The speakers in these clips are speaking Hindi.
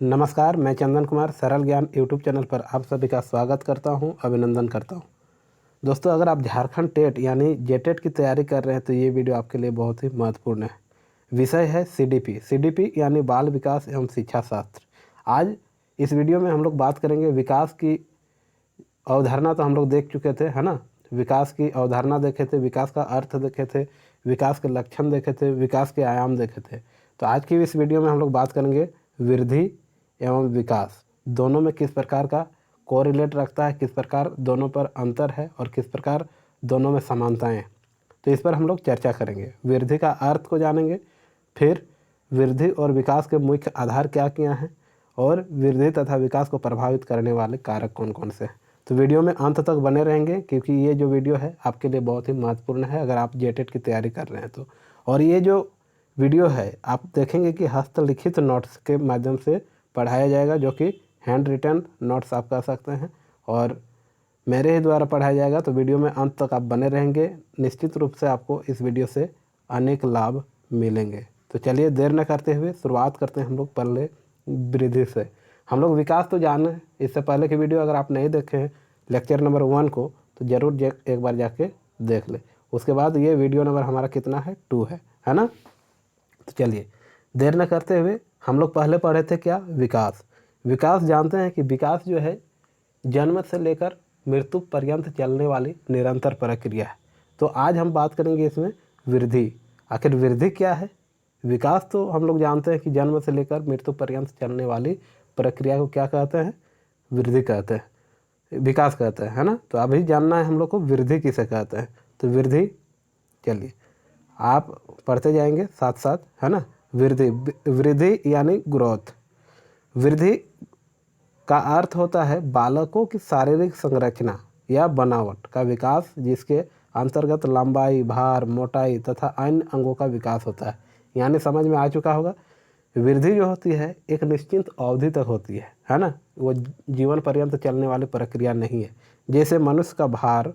नमस्कार, मैं चंदन कुमार सरल ज्ञान यूट्यूब चैनल पर आप सभी का स्वागत करता हूं, अभिनंदन करता हूं। दोस्तों, अगर आप झारखंड टेट यानी जेटेट की तैयारी कर रहे हैं तो ये वीडियो आपके लिए बहुत ही महत्वपूर्ण है। विषय है सीडीपी यानी बाल विकास एवं शिक्षा शास्त्र। आज इस वीडियो में हम लोग बात करेंगे विकास की अवधारणा। तो हम लोग देख चुके थे, है ना। विकास की अवधारणा देखे थे, विकास का अर्थ देखे थे, विकास के लक्षण देखे थे, विकास के आयाम देखे थे। तो आज की इस वीडियो में हम लोग बात करेंगे वृद्धि एवं विकास दोनों में किस प्रकार का कोरिलेट रखता है, किस प्रकार दोनों पर अंतर है और किस प्रकार दोनों में समानताएं हैं। तो इस पर हम लोग चर्चा करेंगे। वृद्धि का अर्थ को जानेंगे, फिर वृद्धि और विकास के मुख्य आधार क्या क्या हैं और वृद्धि तथा विकास को प्रभावित करने वाले कारक कौन कौन से हैं। तो वीडियो में अंत तक बने रहेंगे क्योंकि ये जो वीडियो है आपके लिए बहुत ही महत्वपूर्ण है अगर आप जेटेट की तैयारी कर रहे हैं तो। और ये जो वीडियो है आप देखेंगे कि हस्तलिखित नोट्स के माध्यम से पढ़ाया जाएगा, जो कि हैंड रिटन नोट्स आप कह सकते हैं, और मेरे ही द्वारा पढ़ाया जाएगा। तो वीडियो में अंत तक आप बने रहेंगे, निश्चित रूप से आपको इस वीडियो से अनेक लाभ मिलेंगे। तो चलिए देर न करते हुए शुरुआत करते हैं हम लोग पहले वृद्धि से। हम लोग विकास तो जाने, इससे पहले की वीडियो अगर आप नहीं देखे हैं लेक्चर नंबर 1 को तो ज़रूर एक बार जाके देख ले। उसके बाद ये वीडियो नंबर हमारा कितना है, 2 है ना। तो चलिए देर न करते हुए हम लोग पहले पढ़े थे क्या, विकास। विकास जानते हैं कि विकास जो है जन्म से लेकर मृत्यु पर्यंत चलने वाली निरंतर प्रक्रिया है। तो आज हम बात करेंगे इसमें वृद्धि। आखिर वृद्धि क्या है। विकास तो हम लोग जानते हैं कि जन्म से लेकर मृत्यु पर्यंत चलने वाली प्रक्रिया को क्या कहते हैं, वृद्धि कहते हैं, विकास कहते हैं, है ना। तो अभी जानना है हम लोग को वृद्धि किसे कहते हैं। तो वृद्धि, चलिए आप पढ़ते जाएंगे साथ साथ, है ना। वृद्धि यानी ग्रोथ। वृद्धि का अर्थ होता है बालकों की शारीरिक संरचना या बनावट का विकास, जिसके अंतर्गत लंबाई, भार, मोटाई तथा अन्य अंगों का विकास होता है। यानी समझ में आ चुका होगा, वृद्धि जो होती है एक निश्चित अवधि तक होती है ना। वो जीवन पर्यंत चलने वाली प्रक्रिया नहीं है। जैसे मनुष्य का भार,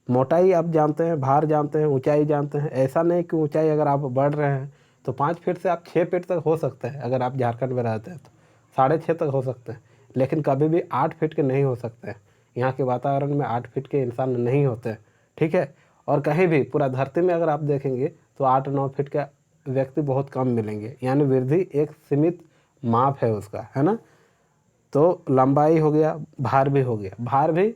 मोटाई आप जानते हैं, भार जानते हैं, ऊंचाई जानते हैं। ऐसा नहीं कि ऊंचाई अगर आप बढ़ रहे हैं तो 5 फीट से आप 6 फीट तक हो सकते हैं। अगर आप झारखंड में रहते हैं तो 6.5 तक हो सकते हैं, लेकिन कभी भी 8 फीट के नहीं हो सकते हैं। यहाँ के वातावरण में 8 फीट के इंसान नहीं होते हैं, ठीक है। और कहीं भी पूरा धरती में अगर आप देखेंगे तो 8-9 फीट का व्यक्ति बहुत कम मिलेंगे। यानी वृद्धि एक सीमित माप है उसका, है ना। तो लंबाई हो गया, भार भी हो गया। भार भी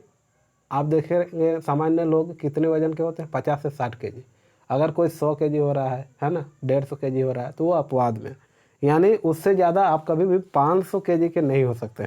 आप देखेंगे सामान्य लोग कितने वजन के होते हैं, 50 से 60 केजी। अगर कोई 100 केजी हो रहा है ना, 150 केजी हो रहा है तो वो अपवाद में, यानी उससे ज़्यादा आप कभी भी 500 केजी के नहीं हो सकते।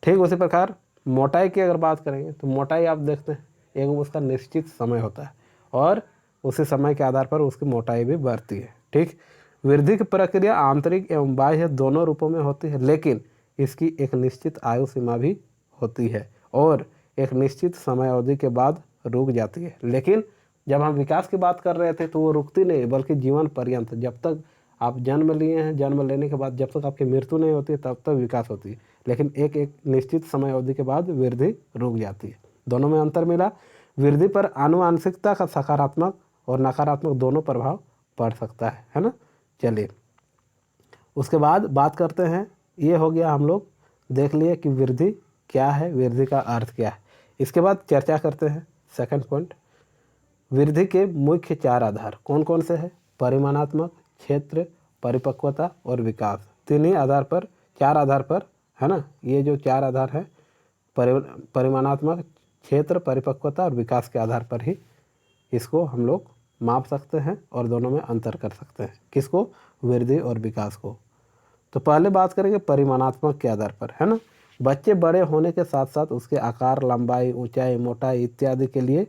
ठीक उसी प्रकार मोटाई की अगर बात करेंगे तो मोटाई आप देखते हैं एक उसका निश्चित समय होता है और उसी समय के आधार पर उसकी मोटाई भी बढ़ती है। ठीक, वृद्धि की प्रक्रिया आंतरिक एवं बाह्य दोनों रूपों में होती है, लेकिन इसकी एक निश्चित आयु सीमा भी होती है और एक निश्चित समय अवधि के बाद रुक जाती है। लेकिन जब हम विकास की बात कर रहे थे तो वो रुकती नहीं, बल्कि जीवन पर्यंत, जब तक आप जन्म लिए हैं, जन्म लेने के बाद जब तक आपकी मृत्यु नहीं होती तब तक विकास होती है। लेकिन एक एक निश्चित समय अवधि के बाद वृद्धि रुक जाती है। दोनों में अंतर मिला। वृद्धि पर आनुवंशिकता का सकारात्मक और नकारात्मक दोनों प्रभाव पड़ सकता है ना। चलिए उसके बाद बात करते हैं, ये हो गया हम लोग देख लिए कि वृद्धि क्या है, वृद्धि का अर्थ क्या है। इसके बाद चर्चा करते हैं सेकंड पॉइंट, वृद्धि के मुख्य 4 आधार कौन कौन से हैं। परिमाणात्मक, क्षेत्र, परिपक्वता और विकास। 3 ही आधार पर, 4 आधार पर, है ना। ये जो 4 आधार हैं, परिमाणात्मक, क्षेत्र, परिपक्वता और विकास के आधार पर ही इसको हम लोग माप सकते हैं और दोनों में अंतर कर सकते हैं। किसको, वृद्धि और विकास को। तो पहले बात करेंगे परिमाणात्मक के आधार पर, है ना। बच्चे बड़े होने के साथ साथ उसके आकार, लंबाई, ऊंचाई, मोटाई इत्यादि के लिए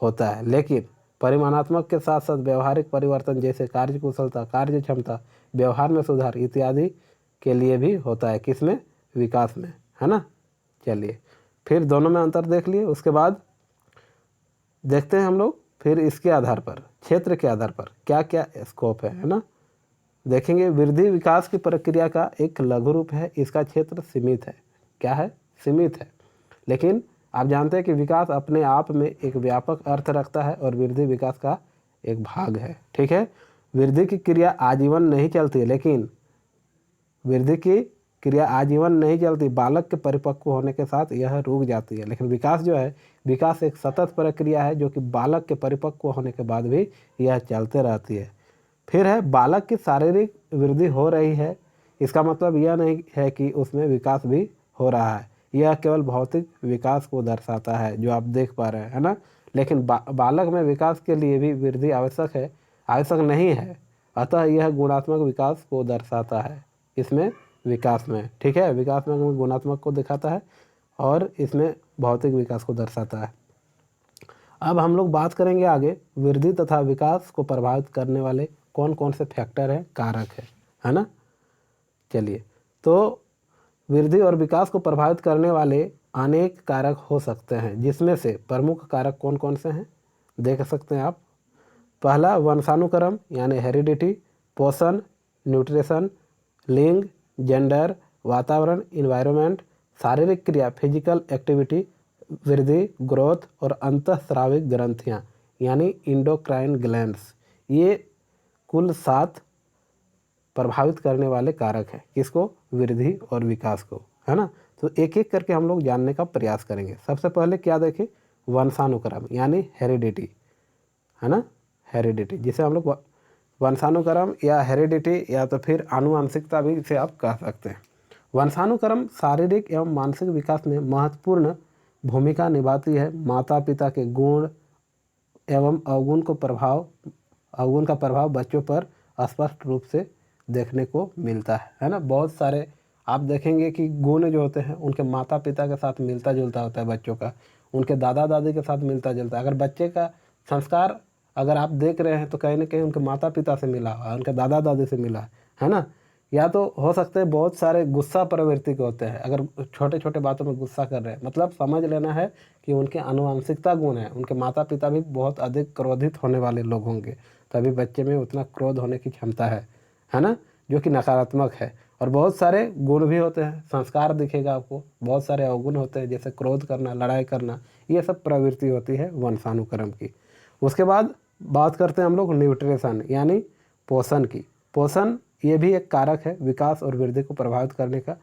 होता है, लेकिन परिमाणात्मक के साथ साथ व्यवहारिक परिवर्तन जैसे कार्य कुशलता, कार्य क्षमता, व्यवहार में सुधार इत्यादि के लिए भी होता है। किसमें, विकास में, है ना। चलिए फिर दोनों में अंतर देख लिए। उसके बाद देखते हैं हम लोग फिर इसके आधार पर, क्षेत्र के आधार पर क्या क्या स्कोप है ना। देखेंगे वृद्धि विकास की प्रक्रिया का एक लघु रूप है, इसका क्षेत्र सीमित है। क्या है, सीमित है। लेकिन आप जानते हैं कि विकास अपने आप में एक व्यापक अर्थ रखता है और वृद्धि विकास का एक भाग है। ठीक है, वृद्धि की क्रिया आजीवन नहीं चलती, लेकिन वृद्धि की क्रिया आजीवन नहीं चलती, बालक के परिपक्व होने के साथ यह रुक जाती है। लेकिन विकास जो है, विकास एक सतत प्रक्रिया है जो कि बालक के परिपक्व होने के बाद भी यह चलते रहती है। फिर है बालक की शारीरिक वृद्धि हो रही है, इसका मतलब यह नहीं है कि उसमें विकास भी हो रहा है, यह केवल भौतिक विकास को दर्शाता है जो आप देख पा रहे हैं, है ना। लेकिन बालक में विकास के लिए भी वृद्धि आवश्यक नहीं है, अतः यह गुणात्मक विकास को दर्शाता है इसमें विकास में, ठीक है। विकास में गुणात्मक को दिखाता है और इसमें भौतिक विकास को दर्शाता है। अब हम लोग बात करेंगे आगे वृद्धि तथा विकास को प्रभावित करने वाले कौन कौन से फैक्टर हैं, कारक है ना। चलिए, तो वृद्धि और विकास को प्रभावित करने वाले अनेक कारक हो सकते हैं, जिसमें से प्रमुख कारक कौन कौन से हैं देख सकते हैं आप। पहला वंशानुक्रम यानी हेरिडिटी, पोषण, न्यूट्रिशन, लिंग, जेंडर, वातावरण, इन्वायरमेंट, शारीरिक क्रिया, फिजिकल एक्टिविटी, वृद्धि, ग्रोथ और अंतःस्राविक ग्रंथियाँ यानी इंडोक्राइन ग्लैंड्स, ये कुल 7 प्रभावित करने वाले कारक हैं। किसको? वृद्धि और विकास को, है ना। तो एक एक करके हम लोग जानने का प्रयास करेंगे। सबसे पहले क्या देखें? वंशानुक्रम यानी हेरिडिटी, है ना। हेरिडिटी जिसे हम लोग वंशानुक्रम या हेरिडिटी या तो फिर आनुवंशिकता भी इसे आप कह सकते हैं। वंशानुक्रम शारीरिक एवं मानसिक विकास में महत्वपूर्ण भूमिका निभाती है। माता पिता के गुण एवं अवगुण का प्रभाव बच्चों पर स्पष्ट रूप से देखने को मिलता है ना। बहुत सारे आप देखेंगे कि गुण जो होते हैं उनके माता पिता के साथ मिलता जुलता होता है, बच्चों का उनके दादा दादी के साथ मिलता जुलता है। अगर बच्चे का संस्कार अगर आप देख रहे हैं तो कहीं ना कहीं उनके माता पिता से मिला हुआ, उनके दादा दादी से मिला है ना। या तो हो सकते हैं बहुत सारे गुस्सा प्रवृत्ति के होते हैं, अगर छोटे छोटे बातों में गुस्सा कर रहे हैं, मतलब समझ लेना है कि उनके आनुवंशिकता गुण है। उनके माता पिता भी बहुत अधिक क्रोधित होने वाले लोग होंगे, तभी बच्चे में उतना क्रोध होने की क्षमता है ना, जो कि नकारात्मक है। और बहुत सारे गुण भी होते हैं, संस्कार दिखेगा आपको, बहुत सारे अवगुण होते हैं जैसे क्रोध करना, लड़ाई करना, ये सब प्रवृत्ति होती है वंशानुक्रम की। उसके बाद बात करते हैं हम लोग न्यूट्रिशन यानी पोषण की। पोषण ये भी एक कारक है विकास और वृद्धि को प्रभावित करने का।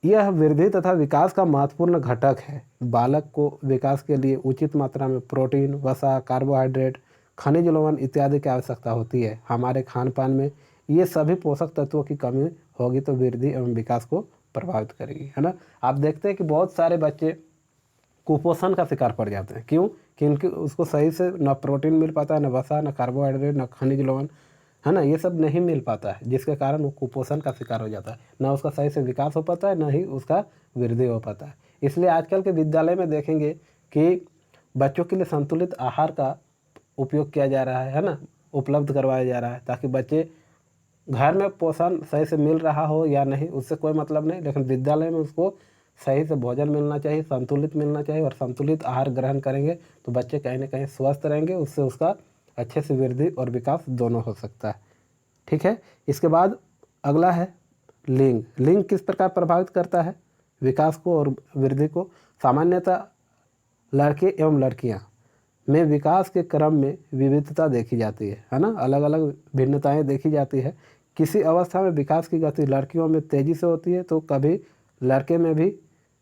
यह वृद्धि तथा विकास का महत्वपूर्ण घटक है। बालक को विकास के लिए उचित मात्रा में प्रोटीन, वसा, कार्बोहाइड्रेट, खनिज लवण इत्यादि की आवश्यकता होती है। हमारे खान पान में ये सभी पोषक तत्वों की कमी होगी तो वृद्धि एवं विकास को प्रभावित करेगी, है ना। आप देखते हैं कि बहुत सारे बच्चे कुपोषण का शिकार पड़ जाते हैं। क्यों? कि उनकी उसको सही से न प्रोटीन मिल पाता है, न वसा, न कार्बोहाइड्रेट, न खनिज लवण, है ना, ये सब नहीं मिल पाता है, जिसके कारण वो कुपोषण का शिकार हो जाता है। ना उसका सही से विकास हो पाता है, न ही उसका वृद्धि हो पाता है। इसलिए आजकल के विद्यालय में देखेंगे कि बच्चों के लिए संतुलित आहार का उपयोग किया जा रहा है ना, उपलब्ध करवाया जा रहा है, ताकि बच्चे घर में पोषण सही से मिल रहा हो या नहीं उससे कोई मतलब नहीं, लेकिन विद्यालय में उसको सही से भोजन मिलना चाहिए, संतुलित मिलना चाहिए। और संतुलित आहार ग्रहण करेंगे तो बच्चे कहीं ना कहीं स्वस्थ रहेंगे, उससे उसका अच्छे से वृद्धि और विकास दोनों हो सकता है, ठीक है। इसके बाद अगला है लिंग। लिंग किस प्रकार प्रभावित करता है विकास को और वृद्धि को? सामान्यतः लड़के एवं लड़कियां में विकास के क्रम में विविधता देखी जाती है ना, अलग अलग भिन्नताएं देखी जाती है। किसी अवस्था में विकास की गति लड़कियों में तेज़ी से होती है तो कभी लड़के में भी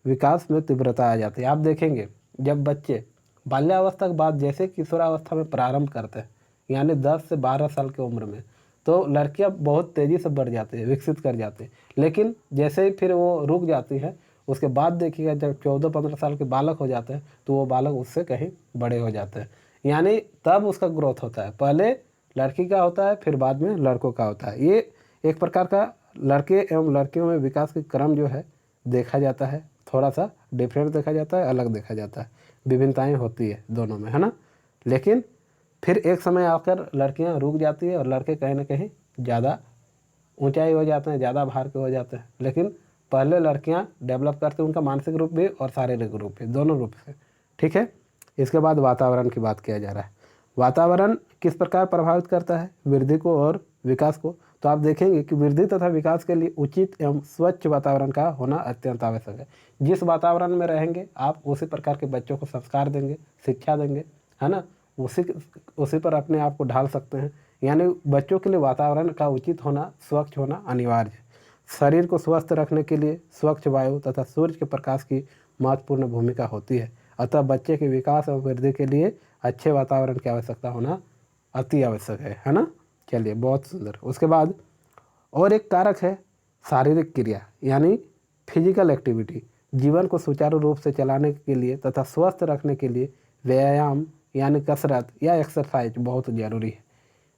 विकास में तीव्रता आ जाती है। आप देखेंगे जब बच्चे बाल्यावस्था के बाद जैसे किशोरावस्था में प्रारंभ करते हैं, यानी 10 से 12 साल की उम्र में, तो लड़कियां बहुत तेज़ी से बढ़ जाती है, विकसित कर जाती है। लेकिन जैसे ही फिर वो रुक जाती है, उसके बाद देखिएगा जब 14-15 साल के बालक हो जाते हैं तो वो बालक उससे कहीं बड़े हो जाते हैं, यानी तब उसका ग्रोथ होता है। पहले लड़की का होता है, फिर बाद में लड़कों का होता है। ये एक प्रकार का लड़के एवं लड़कियों में विकास के क्रम जो है देखा जाता है, थोड़ा सा डिफरेंट देखा जाता है, अलग देखा जाता है, विभिन्नताएं होती है दोनों में, है ना। लेकिन फिर एक समय आकर लड़कियां रुक जाती है और लड़के कहीं ना कहीं ज़्यादा ऊंचाई हो जाते हैं, ज़्यादा भार के हो जाते हैं। लेकिन पहले लड़कियां डेवलप करती हैं, उनका मानसिक रूप भी और शारीरिक रूप भी, दोनों रूप से, ठीक है। इसके बाद वातावरण की बात किया जा रहा है। वातावरण किस प्रकार प्रभावित करता है वृद्धि को और विकास को? तो आप देखेंगे कि वृद्धि तथा विकास के लिए उचित एवं स्वच्छ वातावरण का होना अत्यंत आवश्यक है। जिस वातावरण में रहेंगे आप उसी प्रकार के बच्चों को संस्कार देंगे, शिक्षा देंगे, है ना, उसी पर अपने आप को ढाल सकते हैं। यानी बच्चों के लिए वातावरण का उचित होना, स्वच्छ होना अनिवार्य है। शरीर को स्वस्थ रखने के लिए स्वच्छ वायु तथा सूर्य के प्रकाश की महत्वपूर्ण भूमिका होती है। अतः बच्चे के विकास और वृद्धि के लिए अच्छे वातावरण की आवश्यकता होना अति आवश्यक है ना। चलिए, बहुत सुंदर। उसके बाद और एक कारक है शारीरिक क्रिया यानी फिजिकल एक्टिविटी। जीवन को सुचारू रूप से चलाने के लिए तथा स्वस्थ रखने के लिए व्यायाम यानी कसरत या एक्सरसाइज बहुत ज़रूरी है।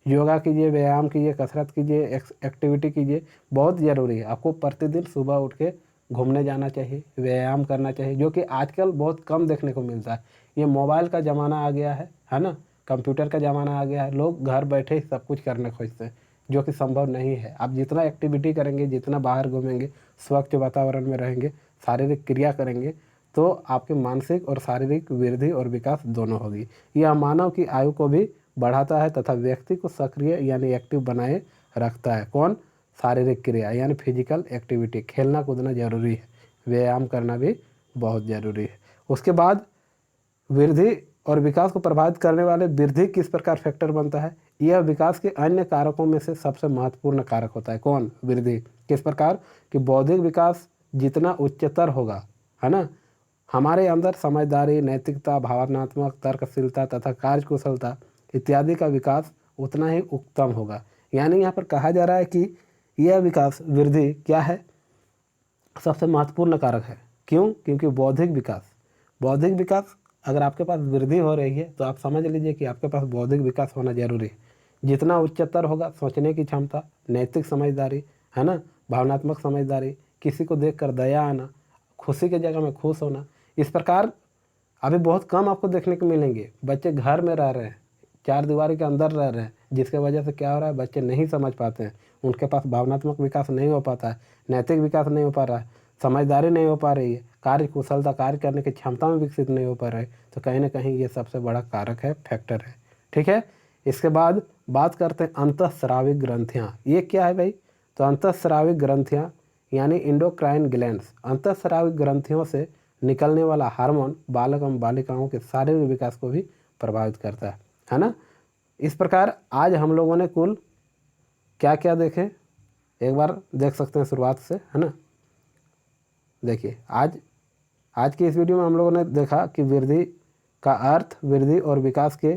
योगा कीजिए, व्यायाम कीजिए, कसरत कीजिए, एक्टिविटी कीजिए, बहुत ज़रूरी है। आपको प्रतिदिन सुबह उठ के घूमने जाना चाहिए, व्यायाम करना चाहिए, जो कि आजकल बहुत कम देखने को मिलता है। ये मोबाइल का ज़माना आ गया है ना, कंप्यूटर का ज़माना आ गया है। लोग घर बैठे ही सब कुछ करने खोजते हैं, जो कि संभव नहीं है। आप जितना एक्टिविटी करेंगे, जितना बाहर घूमेंगे, स्वच्छ वातावरण में रहेंगे, शारीरिक क्रिया करेंगे, तो आपके मानसिक और शारीरिक वृद्धि और विकास दोनों होगी। यह मानव की आयु को भी बढ़ाता है तथा व्यक्ति को सक्रिय यानी एक्टिव बनाए रखता है। कौन? शारीरिक क्रिया यानी फिजिकल एक्टिविटी। खेलना कूदना जरूरी है, व्यायाम करना भी बहुत ज़रूरी है। उसके बाद वृद्धि और विकास को प्रभावित करने वाले वृद्धि किस प्रकार फैक्टर बनता है? यह विकास के अन्य कारकों में से सबसे महत्वपूर्ण कारक होता है। कौन? वृद्धि। किस प्रकार कि बौद्धिक विकास जितना उच्चतर होगा, है ना, हमारे अंदर समझदारी, नैतिकता, भावनात्मक तर्कशीलता तथा कार्यकुशलता इत्यादि का विकास उतना ही उत्तम होगा। यानी यहाँ पर कहा जा रहा है कि यह विकास वृद्धि क्या है? सबसे महत्वपूर्ण कारक है। क्यों? क्योंकि बौद्धिक विकास अगर आपके पास वृद्धि हो रही है तो आप समझ लीजिए कि आपके पास बौद्धिक विकास होना जरूरी है। जितना उच्चतर होगा, सोचने की क्षमता, नैतिक समझदारी, है ना, भावनात्मक समझदारी, किसी को देखकर दया आना, खुशी की जगह में खुश होना, इस प्रकार अभी बहुत कम आपको देखने को मिलेंगे। बच्चे घर में रह रहे हैं, चार दीवारी के अंदर रह रहे हैं, जिसके वजह से क्या हो रहा है, बच्चे नहीं समझ पाते हैं, उनके पास भावनात्मक विकास नहीं हो पाता है, नैतिक विकास नहीं हो पा रहा है, समझदारी नहीं हो पा रही है, कार्य कुशलता, कार्य करने की क्षमता में विकसित नहीं हो पा रहे। तो कहीं ना कहीं ये सबसे बड़ा कारक है, फैक्टर है। ठीक है। इसके बाद बात करते हैं अंतःस्रावी ग्रंथियाँ। ये क्या है भाई? तो अंतःस्रावी ग्रंथियाँ यानी इंडोक्राइन ग्लैंड्स, अंतःस्रावी ग्रंथियों से निकलने वाला हार्मोन बालक एवं बालिकाओं के शारीरिक विकास को भी प्रभावित करता है ना। इस प्रकार आज हम लोगों ने कुल क्या क्या देखे, एक बार देख सकते हैं शुरुआत से, है ना। देखिए, आज की इस वीडियो में हम लोगों ने देखा कि वृद्धि का अर्थ, वृद्धि और विकास के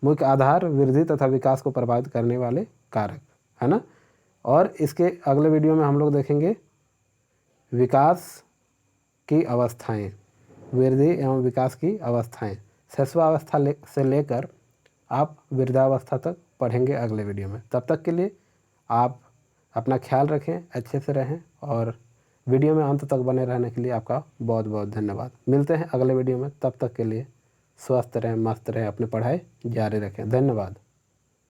मुख्य आधार, वृद्धि तथा विकास को प्रभावित करने वाले कारक, है ना। और इसके अगले वीडियो में हम लोग देखेंगे विकास की अवस्थाएं, वृद्धि एवं विकास की अवस्थाएं, शिशुअवस्था से लेकर आप वृद्धावस्था तक पढ़ेंगे अगले वीडियो में। तब तक के लिए आप अपना ख्याल रखें, अच्छे से रहें, और वीडियो में अंत तक बने रहने के लिए आपका बहुत बहुत धन्यवाद। मिलते हैं अगले वीडियो में, तब तक के लिए स्वस्थ रहें, मस्त रहें, अपनी पढ़ाई जारी रखें। धन्यवाद।